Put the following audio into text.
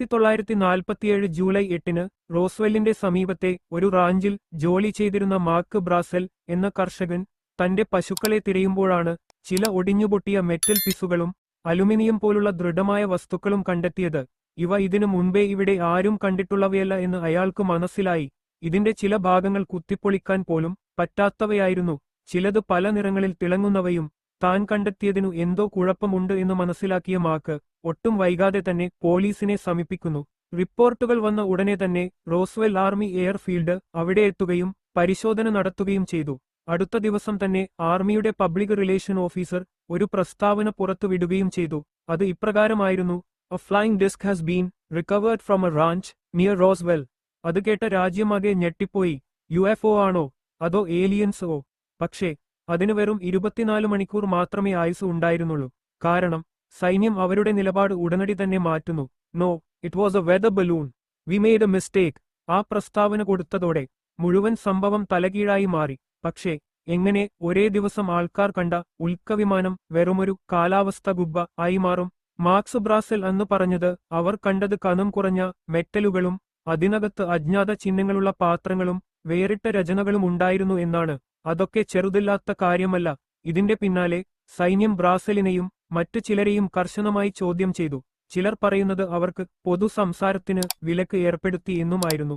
1947 July 8-ന് റോസ്വെല്ലിന്റെ സമീപത്തെ ഒരു റാഞ്ചിൽ ജോലി ചെയ്തിരുന്ന മാർക്ക് ബ്രാസൽ എന്ന കർഷകൻ തന്റെ പശുക്കളെ തിരയുമ്പോഴാണ് ചില ഒടിഞ്ഞുപൊട്ടിയ മെറ്റൽ പീസുകളും അലുമിനിയം പോലുള്ള ദൃഢമായ വസ്തുക്കളും കണ്ടെത്തിയത്. ഇവ ഇതിനു മുൻപേ ഇവിടെ ആരും കണ്ടിട്ടുള്ളവയല്ല എന്ന് അയാൾക്ക് മനസ്സിലായി. ഇതിന്റെ ചില ഭാഗങ്ങൾ കുത്തിപ്പൊളിക്കാൻ പോലും പറ്റാത്തവയായിരുന്നു. ചിലത് പല നിറങ്ങളിൽ തിളങ്ങുന്നവയും. താൻ കണ്ടെത്തിയതിനു എന്തോ കുഴപ്പമുണ്ട് എന്ന് മനസ്സിലാക്കിയ മാർക്ക് ഒട്ടും വൈകാതെ തന്നെ പോലീസിനെ സമീപിക്കുന്നു. റിപ്പോർട്ടുകൾ വന്ന ഉടനെ തന്നെ റോസ്വെൽ ആർമി എയർഫീൽഡ് അവിടെ എത്തുകയും പരിശോധന നടത്തുകയും ചെയ്തു. അടുത്ത ദിവസം തന്നെ ആർമിയുടെ പബ്ലിക് റിലേഷൻ ഓഫീസർ ഒരു പ്രസ്താവന പുറത്തുവിടുകയും ചെയ്തു. അത് ഇപ്രകാരമായിരുന്നു: a flying disc has been recovered from a ranch near Roswell. അത് കേട്ട രാജ്യമാകെ ഞെട്ടിപ്പോയി. UFO ആണോ അതോ ഏലിയൻസോ? പക്ഷേ അതിന് വെറും 24 മണിക്കൂർ മാത്രമേ ആയുസ് ഉണ്ടായിരുന്നുള്ളൂ. കാരണം സൈന്യം അവരുടെ നിലപാട് ഉടനടി തന്നെ മാറ്റുന്നു. No, it was a weather balloon, we made a mistake. ആ പ്രസ്താവന കൊടുത്തതോടെ മുഴുവൻ സംഭവം തലകീഴായി മാറി. പക്ഷേ എങ്ങനെ ഒരേ ദിവസം ആൾക്കാർ കണ്ട ഉൽക്കവിമാനം വെറുമൊരു കാലാവസ്ഥ ഗുബ്ബ ആയി മാറും? മാർക്സ് ബ്രാസൽ അന്ന് പറഞ്ഞത് അവർ കണ്ടത് കനം കുറഞ്ഞ മെറ്റലുകളും അതിനകത്ത് അജ്ഞാത ചിഹ്നങ്ങളുള്ള പാത്രങ്ങളും വേറിട്ട രചനകളും ഉണ്ടായിരുന്നു എന്നാണ്. അതൊക്കെ ചെറുതില്ലാത്ത കാര്യമല്ല. ഇതിന്റെ പിന്നാലെ സൈന്യം ബ്രാസലിനെയും മറ്റു ചിലരെയും കർശനമായി ചോദ്യം ചെയ്തു. ചിലർ പറയുന്നത് അവർക്ക് പൊതു സംസാരത്തിന് വിലക്ക് ഏർപ്പെടുത്തി എന്നുമായിരുന്നു.